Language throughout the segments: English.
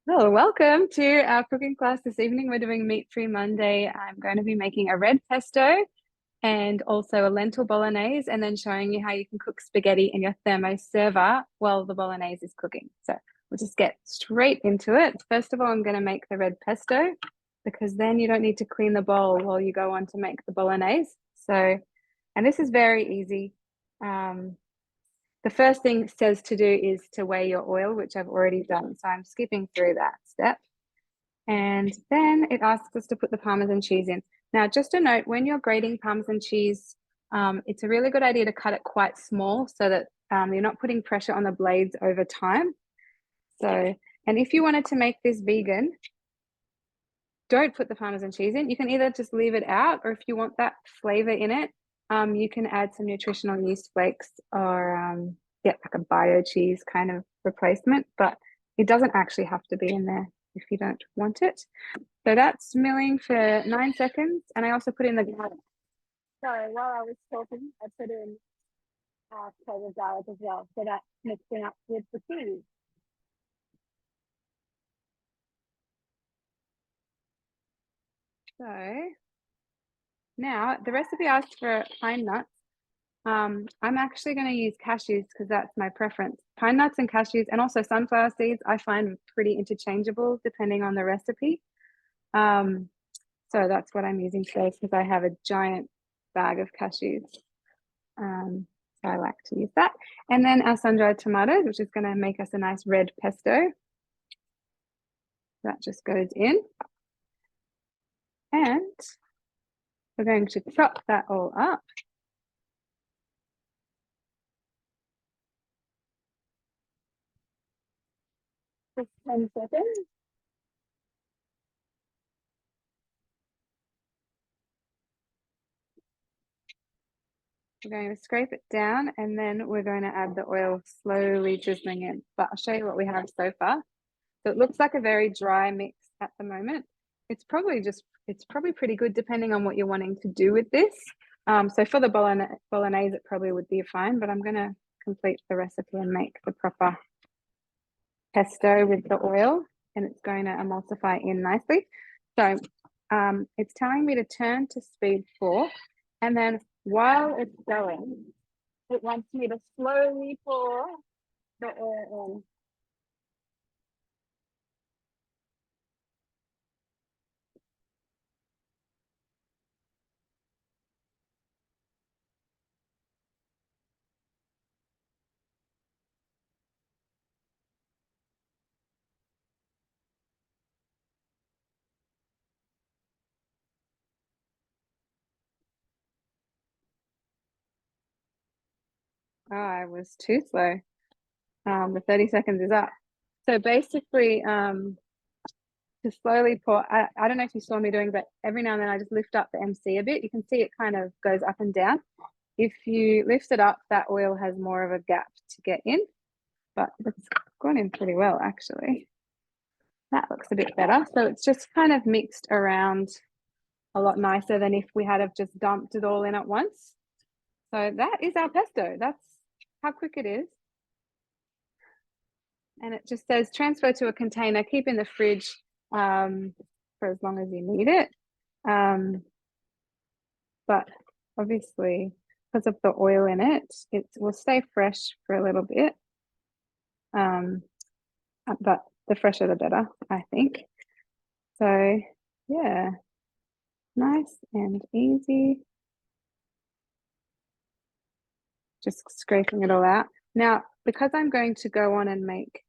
Well, welcome to our cooking class this evening. We're doing Meat-Free Monday. I'm going to be making a red pesto and also a lentil bolognese, and then showing you how you can cook spaghetti in your thermoserver while the bolognese is cooking. So we'll just get straight into it. First of all, I'm going to make the red pesto because then you don't need to clean the bowl while you go on to make the bolognese. So, and this is very easy. The first thing it says to do is to weigh your oil, which I've already done. So I'm skipping through that step. And then it asks us to put the Parmesan cheese in. Now, just a note, when you're grating Parmesan cheese, it's a really good idea to cut it quite small so that you're not putting pressure on the blades over time. So, and if you wanted to make this vegan, don't put the Parmesan cheese in. You can either just leave it out, or if you want that flavor in it, you can add some nutritional yeast flakes or get like a bio cheese kind of replacement, but it doesn't actually have to be in there if you don't want it. So that's milling for 9 seconds, and I also put in the garlic. Sorry, while I was talking, I put in clove of garlic as well, so that's mixing up with the cheese. So now the recipe asks for pine nuts. I'm actually going to use cashews because that's my preference. Pine nuts and cashews, and also sunflower seeds, I find pretty interchangeable depending on the recipe. So that's what I'm using today because I have a giant bag of cashews. So I like to use that. And then our sun-dried tomatoes, which is going to make us a nice red pesto. That just goes in. And we're going to chop that all up. Just 10 seconds. We're going to scrape it down, and then we're going to add the oil slowly drizzling in. But I'll show you what we have so far. So it looks like a very dry mix at the moment. It's probably pretty good depending on what you're wanting to do with this. So for the bolognese, it probably would be fine, but I'm going to complete the recipe and make the proper pesto with the oil, and it's going to emulsify in nicely. So it's telling me to turn to speed 4, and then while it's going, it wants me to slowly pour the oil in. Oh, I was too slow. The 30 seconds is up. So basically, to slowly pour, I don't know if you saw me doing, but every now and then I just lift up the MC a bit. You can see it kind of goes up and down. If you lift it up, that oil has more of a gap to get in, but it's gone in pretty well, actually. That looks a bit better. So it's just kind of mixed around a lot nicer than if we had have just dumped it all in at once. So that is our pesto. That's how quick it is. And it just says transfer to a container, keep in the fridge for as long as you need it. But obviously, because of the oil in it, it will stay fresh for a little bit. But the fresher the better, I think. So yeah, nice and easy. Just scraping it all out. Now, because I'm going to go on and make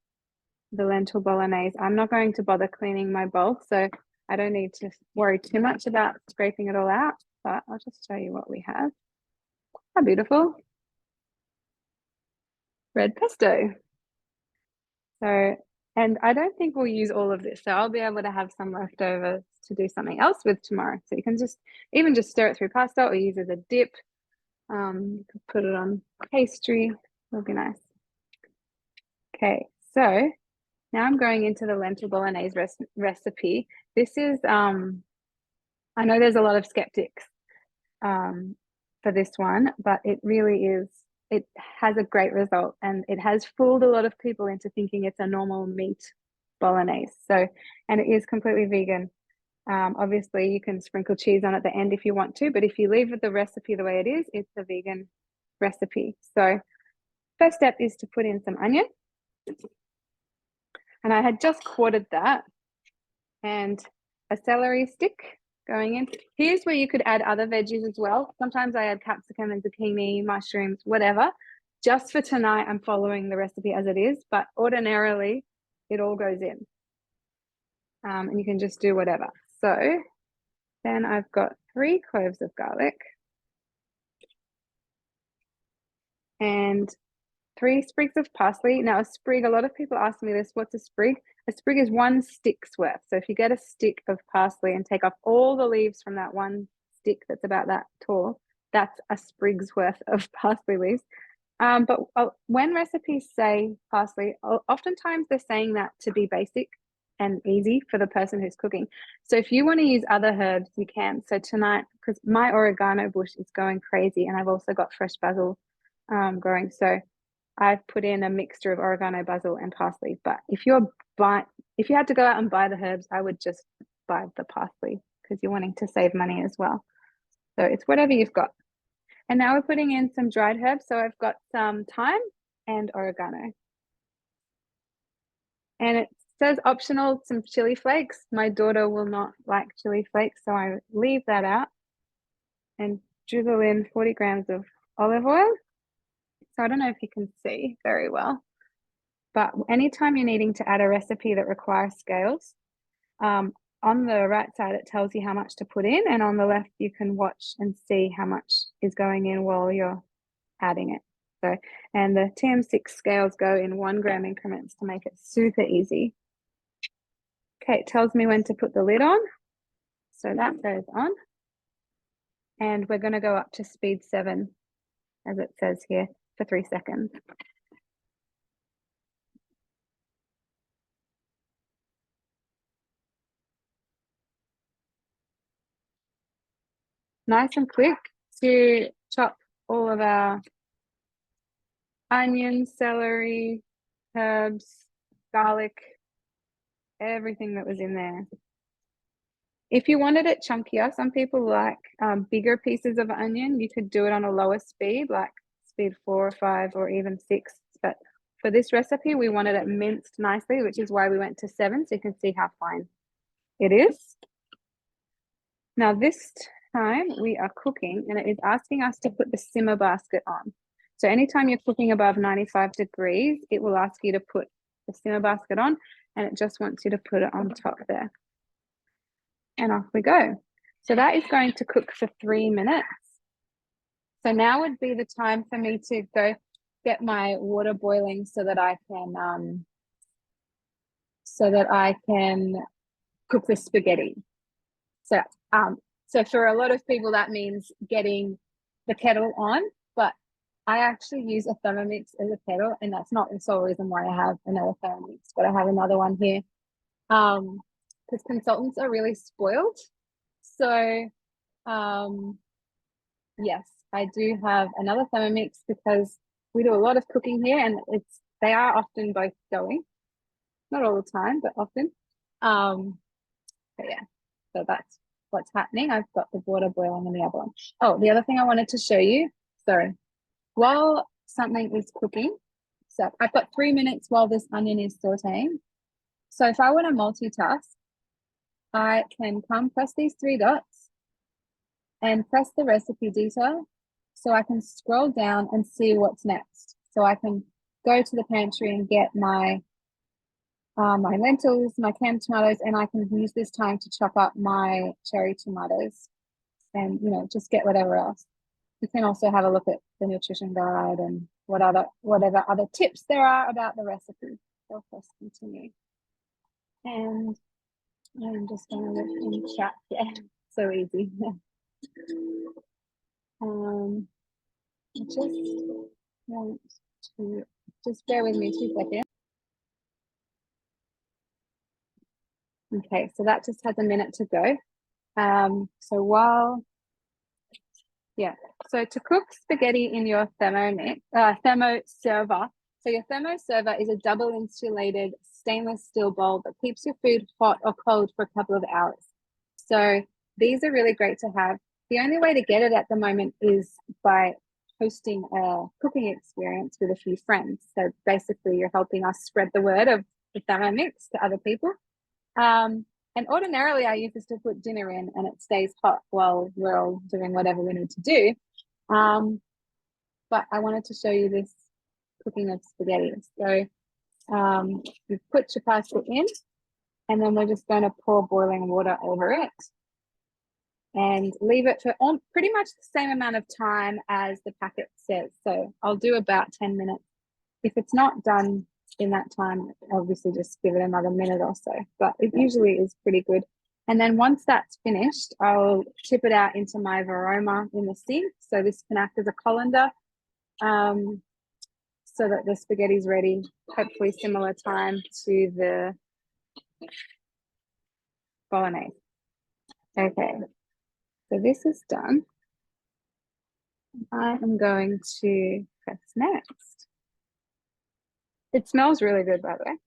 the lentil bolognese, I'm not going to bother cleaning my bowl, so I don't need to worry too much about scraping it all out, but I'll just show you what we have. How beautiful. Red pesto. So, and I don't think we'll use all of this, so I'll be able to have some leftovers to do something else with tomorrow. So you can just even just stir it through pasta or use it as a dip. You could put it on pastry. It'll be nice. Okay, so now I'm going into the lentil bolognese recipe. This is, I know there's a lot of skeptics for this one, but it really is, it has a great result, and it has fooled a lot of people into thinking it's a normal meat bolognese. So, and it is completely vegan. Obviously, you can sprinkle cheese on at the end if you want to, but if you leave the recipe the way it is, it's a vegan recipe. So first step is to put in some onion. And I had just quartered that, and a celery stick going in. Here's where you could add other veggies as well. Sometimes I add capsicum and zucchini, mushrooms, whatever. Just for tonight, I'm following the recipe as it is, but ordinarily it all goes in. And you can just do whatever. So then I've got 3 cloves of garlic and 3 sprigs of parsley. Now a sprig, a lot of people ask me this, what's a sprig? A sprig is 1 stick's worth. So if you get a stick of parsley and take off all the leaves from that one stick that's about that tall, that's a sprig's worth of parsley leaves. But when recipes say parsley, oftentimes they're saying that to be basic and easy for the person who's cooking. So if you want to use other herbs, you can. So tonight, because my oregano bush is going crazy, and I've also got fresh basil growing. So I've put in a mixture of oregano, basil, and parsley. But if you had to go out and buy the herbs, I would just buy the parsley because you're wanting to save money as well. So it's whatever you've got. And now we're putting in some dried herbs. So I've got some thyme and oregano. And it says optional, some chili flakes. My daughter will not like chili flakes, so I leave that out. And drizzle in 40 grams of olive oil. So I don't know if you can see very well, but anytime you're needing to add a recipe that requires scales, on the right side, it tells you how much to put in, and on the left, you can watch and see how much is going in while you're adding it. So, and the TM6 scales go in 1 gram increments to make it super easy. Okay, it tells me when to put the lid on. So that goes on. And we're going to go up to speed 7, as it says here, for 3 seconds. Nice and quick to chop all of our onions, celery, herbs, garlic, everything that was in there. If you wanted it chunkier, some people like bigger pieces of onion. You could do it on a lower speed, like speed 4 or 5 or even 6. But for this recipe, we wanted it minced nicely, which is why we went to 7, so you can see how fine it is. Now this time we are cooking, and it is asking us to put the simmer basket on. So anytime you're cooking above 95 degrees, it will ask you to put the simmer basket on, and it just wants you to put it on top there. And off we go. So that is going to cook for 3 minutes. So now would be the time for me to go get my water boiling so that I can cook the spaghetti. So for a lot of people, that means getting the kettle on, but I actually use a Thermomix as a kettle, and that's not the sole reason why I have another Thermomix, but I have another one here. Because consultants are really spoiled. So yes, I do have another Thermomix because we do a lot of cooking here, and they are often both going. Not all the time, but often. But yeah, so that's what's happening. I've got the water boiling in the other one. Oh, the other thing I wanted to show you, sorry, while something is cooking, so I've got 3 minutes while this onion is sauteing. So if I want to multitask, I can come press these 3 dots and press the recipe detail so I can scroll down and see what's next. So I can go to the pantry and get my my lentils, my canned tomatoes, and I can use this time to chop up my cherry tomatoes and, just get whatever else. You can also have a look at the nutrition guide and whatever other tips there are about the recipe. So press continue. And I'm just going to look in chat. Yeah, so easy. I just want to just bear with me 2 seconds. Okay, so that just has a minute to go. So to cook spaghetti in your thermoserver. So your thermoserver is a double insulated stainless steel bowl that keeps your food hot or cold for a couple of hours. So these are really great to have. The only way to get it at the moment is by hosting a cooking experience with a few friends. So basically you're helping us spread the word of the Thermomix to other people. And ordinarily I use this to put dinner in and it stays hot while we're all doing whatever we need to do. But I wanted to show you this cooking of spaghetti. So you put your pasta in and then we're just going to pour boiling water over it and leave it for pretty much the same amount of time as the packet says. So I'll do about 10 minutes. If it's not done in that time, obviously just give it another minute or so, but it usually is pretty good. And then once that's finished, I'll tip it out into my varoma in the sink. So this can act as a colander so that the spaghetti's ready, hopefully similar time to the bolognese. Okay, so this is done. I am going to press next. It smells really good, by the way.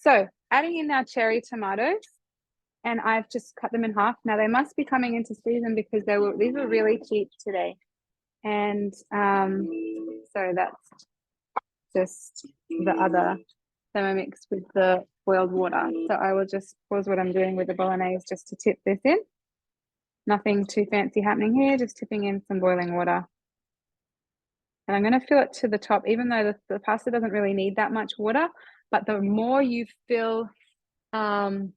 So adding in our cherry tomatoes, and I've just cut them in half. Now they must be coming into season because these were really cheap today. And so that's just the other Thermomix with the boiled water. So I will just pause what I'm doing with the bolognese just to tip this in. Nothing too fancy happening here, just tipping in some boiling water. And I'm going to fill it to the top, even though the pasta doesn't really need that much water. But the more you fill, I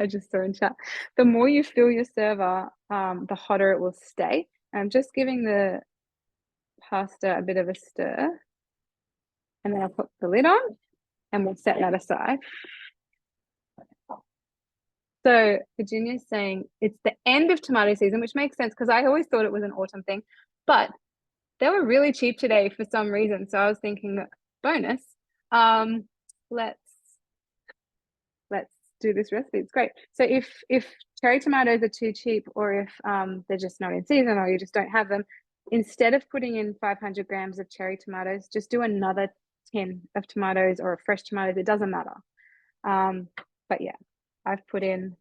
just saw in chat, the more you fill your server, the hotter it will stay. I'm just giving the pasta a bit of a stir. And then I'll put the lid on and we'll set that aside. So Virginia's saying it's the end of tomato season, which makes sense because I always thought it was an autumn thing. But they were really cheap today for some reason. So I was thinking, bonus. Let's do this recipe. It's great. So if cherry tomatoes are too cheap, or if they're just not in season, or you just don't have them, instead of putting in 500 grams of cherry tomatoes, just do another tin of tomatoes or fresh tomatoes. It doesn't matter. But yeah, I've put in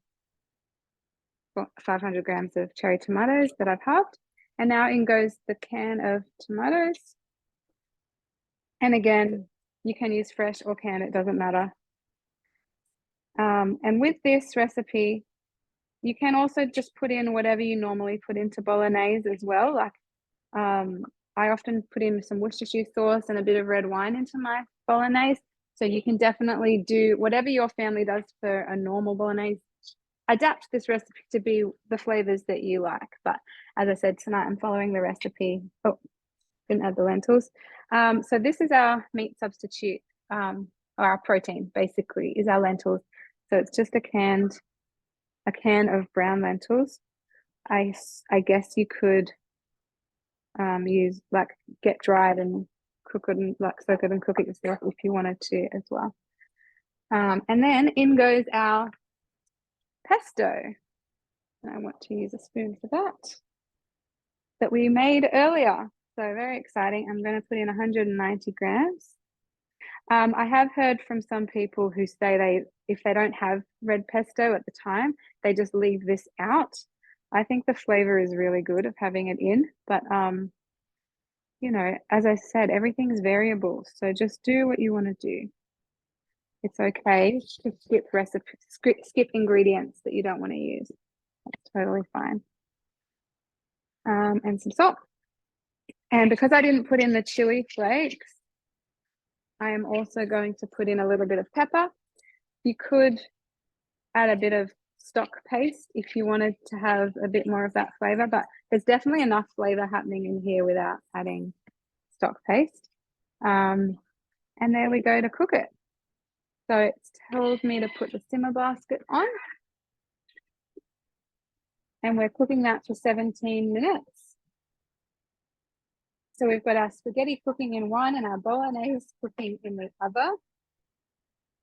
500 grams of cherry tomatoes that I've halved. And now in goes the can of tomatoes. And again, you can use fresh or canned, it doesn't matter. And with this recipe, you can also just put in whatever you normally put into bolognese as well. Like I often put in some Worcestershire sauce and a bit of red wine into my bolognese. So you can definitely do whatever your family does for a normal bolognese. Adapt this recipe to be the flavors that you like. But as I said, tonight I'm following the recipe. Oh, didn't add the lentils. So this is our meat substitute, or our protein basically is our lentils. So it's just a can of brown lentils. I guess you could use like get dried and cook it and like soak it and cook it yourself if you wanted to as well. And then in goes our pesto. And I want to use a spoon for that we made earlier. So very exciting. I'm going to put in 190 grams. I have heard from some people who say if they don't have red pesto at the time, they just leave this out. I think the flavor is really good of having it in, but you know, as I said, everything's variable. So just do what you want to do. It's okay to skip ingredients that you don't want to use. That's totally fine. And some salt. And because I didn't put in the chili flakes, I am also going to put in a little bit of pepper. You could add a bit of stock paste if you wanted to have a bit more of that flavor, but there's definitely enough flavor happening in here without adding stock paste. And there we go to cook it. So it tells me to put the simmer basket on. And we're cooking that for 17 minutes. So we've got our spaghetti cooking in one and our bolognese cooking in the other.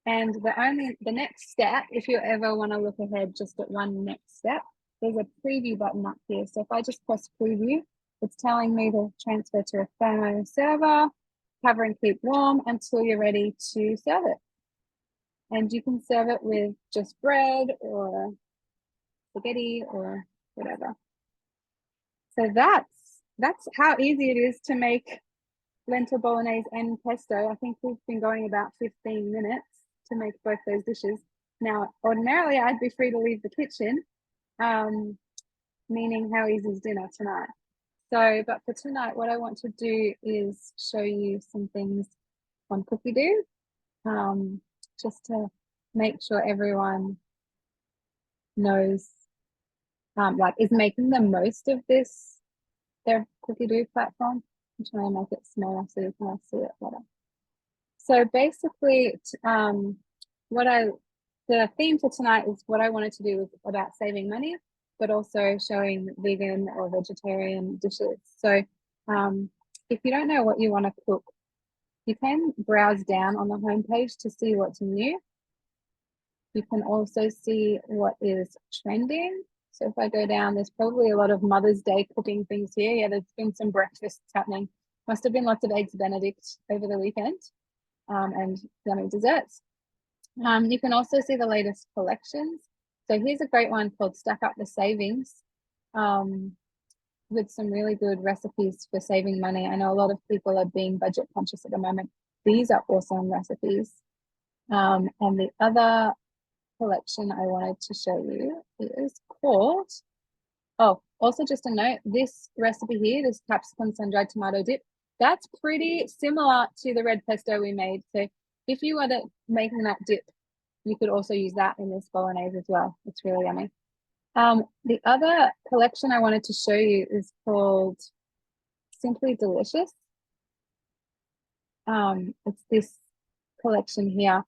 And the next step, if you ever want to look ahead just at one next step, there's a preview button up here. So if I just press preview, it's telling me to transfer to a thermoserver, cover and keep warm until you're ready to serve it. And you can serve it with just bread or spaghetti or whatever. So that's how easy it is to make lentil bolognese and pesto. I think we've been going about 15 minutes to make both those dishes. Now, ordinarily, I'd be free to leave the kitchen, meaning how easy is dinner tonight? So, but for tonight, what I want to do is show you some things on Cookie Do, just to make sure everyone knows, like, is making the most of their Cookie Do platform. I'm trying to make it smaller so you can see it better. So basically, the theme for tonight is what I wanted to do was about saving money, but also showing vegan or vegetarian dishes. So if you don't know what you want to cook, you can browse down on the homepage to see what's new. You can also see what is trending. So if I go down, there's probably a lot of Mother's Day cooking things here. Yeah, there's been some breakfasts happening. Must have been lots of eggs Benedict over the weekend, and yummy desserts. You can also see the latest collections. So here's a great one called Stack Up the Savings, with some really good recipes for saving money. I know a lot of people are being budget conscious at the moment. These are awesome recipes. And the other collection I wanted to show you is called, oh, also just a note, this recipe here, this capsicum sun-dried tomato dip, that's pretty similar to the red pesto we made. So if you were making that dip, you could also use that in this bolognese as well. It's really yummy. The other collection I wanted to show you is called Simply Delicious. It's this collection here.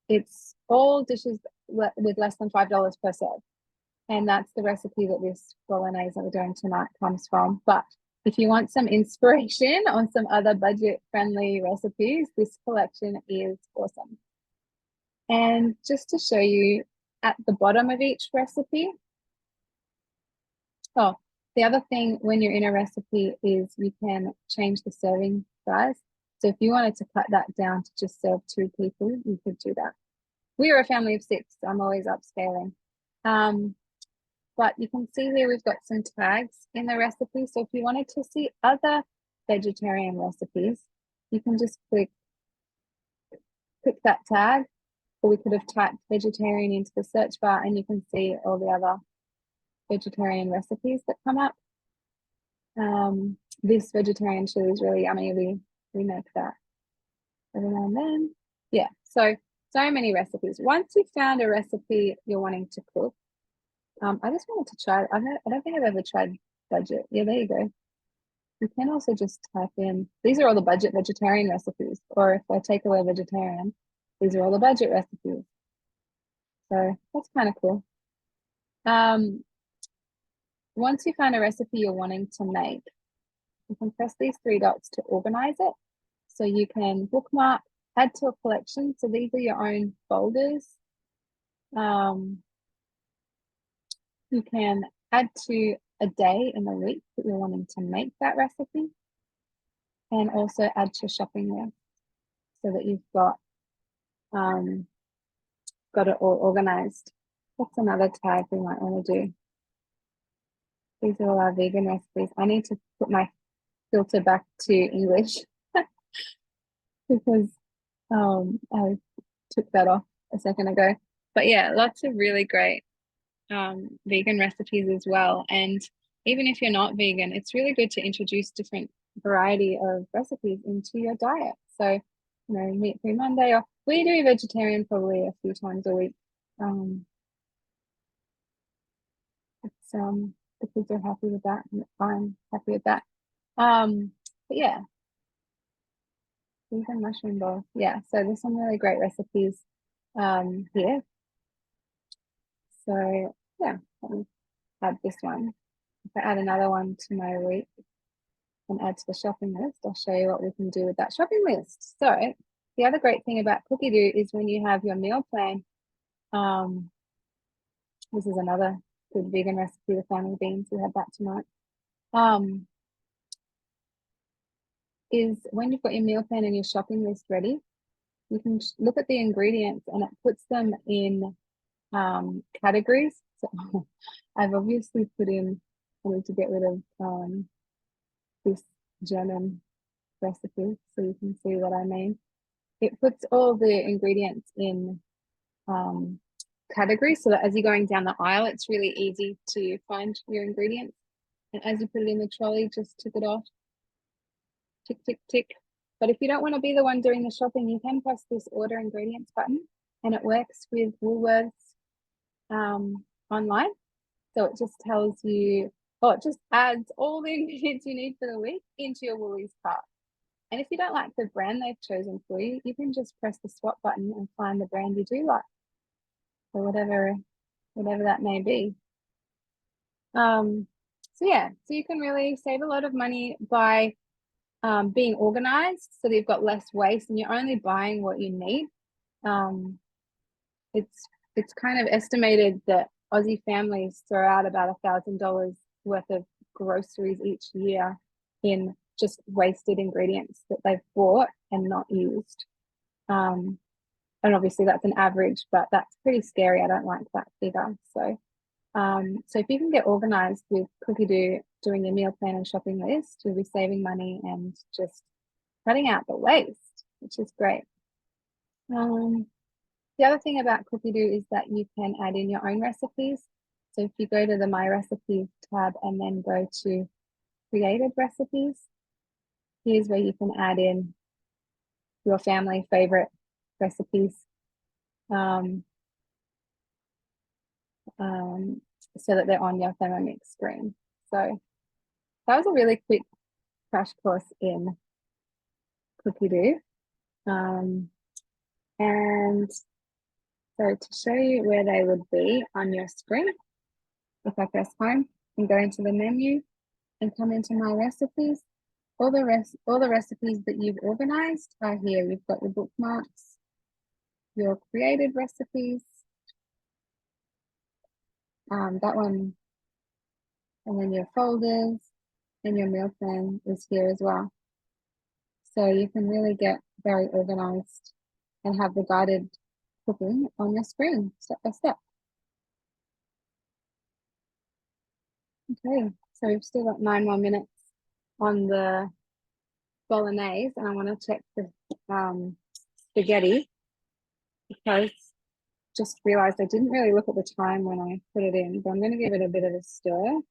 It's all dishes with less than $5 per serve. And that's the recipe that this bolognese that we're doing tonight comes from. But if you want some inspiration on some other budget-friendly recipes, this collection is awesome. And just to show you at the bottom of each recipe, oh, the other thing when you're in a recipe is you can change the serving size. So if you wanted to cut that down to just serve 2 people, you could do that. We are a family of 6, so I'm always upscaling. But you can see here we've got some tags in the recipe. So if you wanted to see other vegetarian recipes, you can just click that tag, or we could have typed vegetarian into the search bar and you can see all the other vegetarian recipes that come up. This vegetarian chili is really yummy. We make that every now and then. Yeah, so many recipes. Once you've found a recipe you're wanting to cook, I just wanted to try, I don't think I've ever tried budget. Yeah, there you go. You can also just type in, these are all the budget vegetarian recipes, or if I take away vegetarian, these are all the budget recipes. So that's kind of cool. Once you find a recipe you're wanting to make, you can press these 3 dots to organize it. So you can bookmark, add to a collection. So these are your own folders. You can add to a day in the week that you're wanting to make that recipe, and also add to a shopping list so that you've got it all organized. That's another tag we might want to do. These are all our vegan recipes. I need to put my filter back to English because I took that off a second ago. But yeah, lots of really great vegan recipes as well. And even if you're not vegan, it's really good to introduce different variety of recipes into your diet. So, you know, meat-free Monday, or we do vegetarian probably a few times a week. The kids are happy with that, and I'm happy with that. But yeah, vegan mushroom bowl. Yeah, so there's some really great recipes here. So yeah, let me add this one. If I add another one to my week and add to the shopping list, I'll show you what we can do with that shopping list. So the other great thing about Cookie Do is when you have your meal plan, this is another good vegan recipe with family beans. We had that tonight. Is when you've got your meal plan and your shopping list ready, you can look at the ingredients and it puts them in categories. So I've obviously put in, I need to get rid of this German recipe so you can see what I mean. It puts all the ingredients in categories so that as you're going down the aisle, it's really easy to find your ingredients. And as you put it in the trolley, just tick it off. Tick, tick, tick. But if you don't want to be the one doing the shopping, you can press this order ingredients button and it works with Woolworths online. So it just tells you, it just adds all the ingredients you need for the week into your Woolies cart. And if you don't like the brand they've chosen for you, you can just press the swap button and find the brand you do like, or whatever that may be. So yeah, so you can really save a lot of money by being organized so that you've got less waste and you're only buying what you need. It's kind of estimated that Aussie families throw out about $1,000 worth of groceries each year in just wasted ingredients that they've bought and not used. And obviously that's an average, but that's pretty scary. I don't like that figure. So if you can get organized with Cookie Doo, doing your meal plan and shopping list, you'll be saving money and just cutting out the waste, which is great. The other thing about Cookie Doo is that you can add in your own recipes. So if you go to the My Recipes tab and then go to Created Recipes, here's where you can add in your family favorite recipes. So that they're on your Thermomix screen. So that was a really quick crash course in Cookie Doo. And so to show you where they would be on your screen, if I press home and go into the menu and come into My Recipes, all the recipes that you've organized are here. You've got your bookmarks, your created recipes, that one, and then your folders and your meal plan is here as well. So you can really get very organized and have the guided cooking on your screen step by step. Okay, so we've still got 9 more minutes on the bolognese, and I want to check the spaghetti because just realized I didn't really look at the time when I put it in, but I'm going to give it a bit of a stir,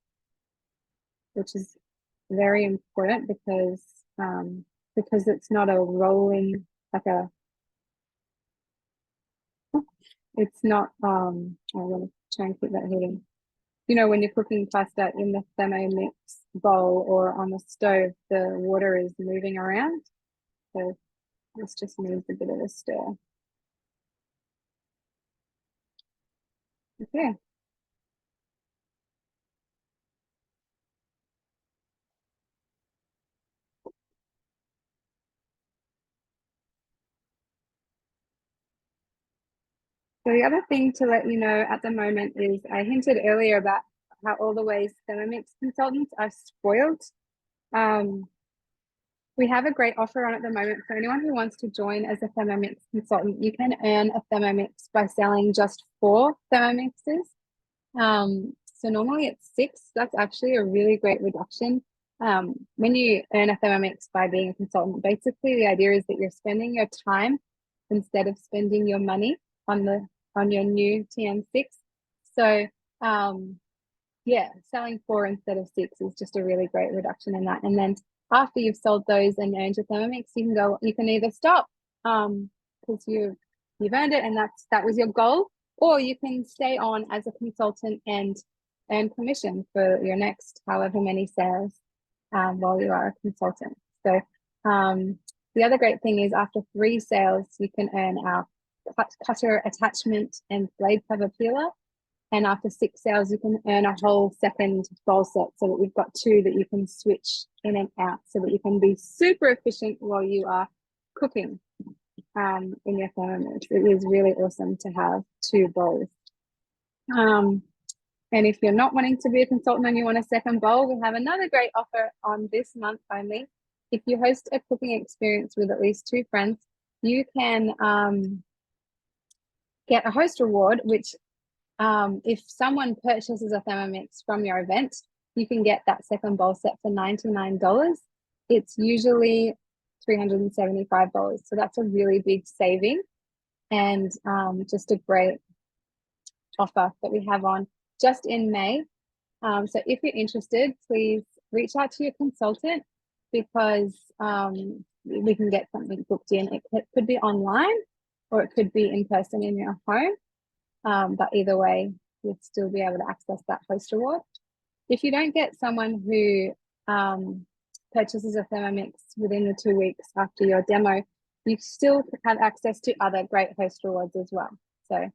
which is very important because it's not a rolling, it's not, I'm going to try and keep that heating. You know, when you're cooking pasta in the Thermomix bowl or on the stove, the water is moving around. So this just needs a bit of a stir. Okay. So the other thing to let you know at the moment is I hinted earlier about how all the ways Thermomix consultants are spoiled. We have a great offer on at the moment for anyone who wants to join as a Thermomix consultant. You can earn a Thermomix by selling just 4 Thermomixes. So normally it's 6. That's actually a really great reduction. When you earn a Thermomix by being a consultant, basically the idea is that you're spending your time instead of spending your money on your new TM6. So yeah, selling 4 instead of 6 is just a really great reduction in that. And then after you've sold those and earned your Thermomix, you can either stop because you've earned it and that was your goal, or you can stay on as a consultant and earn commission for your next however many sales while you are a consultant. So the other great thing is after 3 sales, you can earn our cutter attachment and blade cover peeler. And after 6 sales, you can earn a whole second bowl set so that we've got 2 that you can switch in and out so that you can be super efficient while you are cooking in your Thermomix. It is really awesome to have 2 bowls. And if you're not wanting to be a consultant and you want a second bowl, we have another great offer on this month only. If you host a cooking experience with at least 2 friends, you can get a host reward, which if someone purchases a Thermomix from your event, you can get that second bowl set for $99. It's usually $375. So that's a really big saving and just a great offer that we have on just in May. So if you're interested, please reach out to your consultant because we can get something booked in. It could be online or it could be in person in your home. But either way, you'll still be able to access that host reward. If you don't get someone who purchases a Thermomix within the 2 weeks after your demo, you still have access to other great host rewards as well. So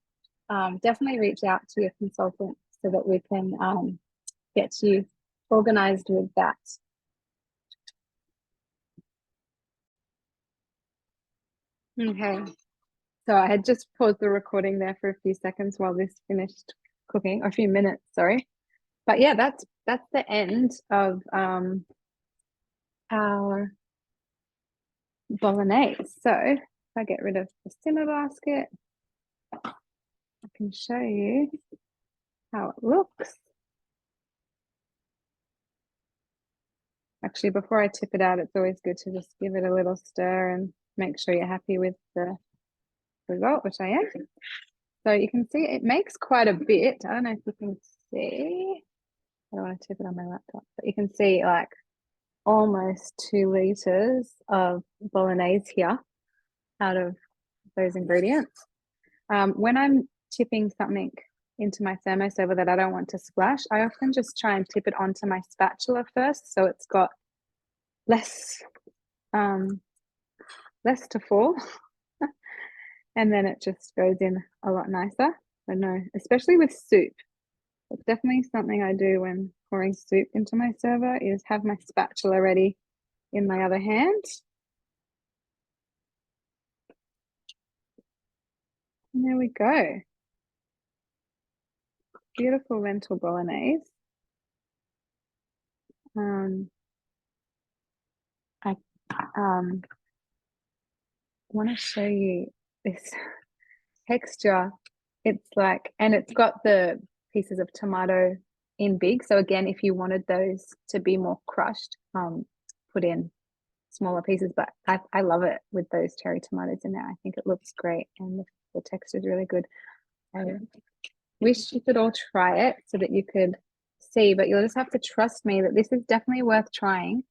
definitely reach out to your consultant so that we can get you organized with that. Okay, so I had just paused the recording there for a few seconds while this finished cooking, or a few minutes, sorry. But yeah, that's the end of our bolognese. So if I get rid of the simmer basket, I can show you how it looks. Actually, before I tip it out, it's always good to just give it a little stir and make sure you're happy with the result, which I am. So you can see it makes quite a bit. I don't know if you can see. I don't want to tip it on my laptop, but you can see like almost 2 liters of bolognese here out of those ingredients. When I'm tipping something into my thermoserver that I don't want to splash, I often just try and tip it onto my spatula first, so it's got less to fall, and then it just goes in a lot nicer. I know, especially with soup. It's definitely something I do when pouring soup into my server is have my spatula ready in my other hand. And there we go. Beautiful lentil bolognese. I want to show you this texture. It's like, and it's got the pieces of tomato in big. So again, if you wanted those to be more crushed, put in smaller pieces. But I love it with those cherry tomatoes in there. I think it looks great and the texture is really good. I wish you could all try it so that you could see, but you'll just have to trust me that this is definitely worth trying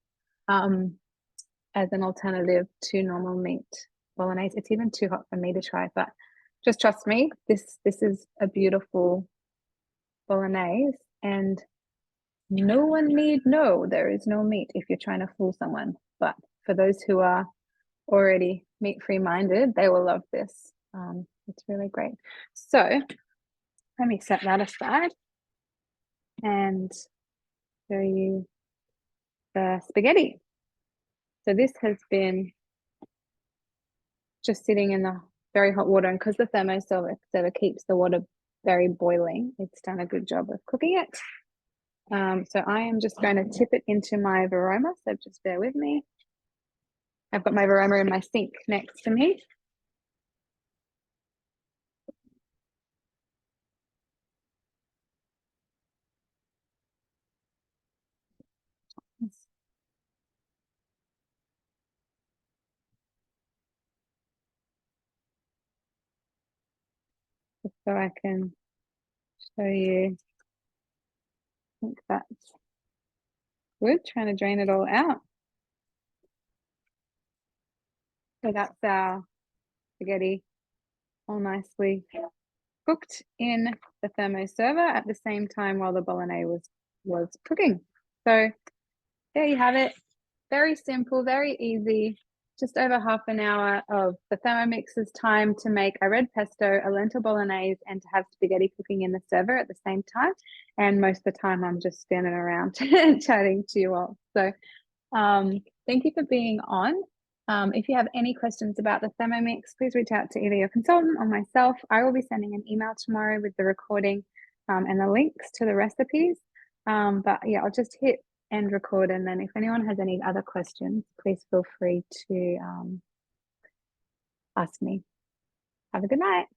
as an alternative to normal meat bolognese. It's even too hot for me to try, but just trust me, this is a beautiful bolognese, and no one need know there is no meat if you're trying to fool someone. But for those who are already meat-free minded, they will love this. It's really great. So let me set that aside and show you the spaghetti. So this has been just sitting in the very hot water, and because the thermoserver keeps the water very boiling, it's done a good job of cooking it. So I am just going to tip it into my Varoma, so just bear with me. I've got my Varoma in my sink next to me. Just so I can show you. I think that's good, trying to drain it all out. So that's our spaghetti all nicely cooked in the thermoserver at the same time while the bolognese was cooking. So there you have it. Very simple, very easy. Just over half an hour of the Thermomix's time to make a red pesto, a lentil bolognese, and to have spaghetti cooking in the server at the same time. And most of the time I'm just standing around chatting to you all. So thank you for being on. If you have any questions about the Thermomix, please reach out to either your consultant or myself. I will be sending an email tomorrow with the recording and the links to the recipes. But yeah, I'll just hit end record, and then if anyone has any other questions, please feel free to ask me. Have a good night.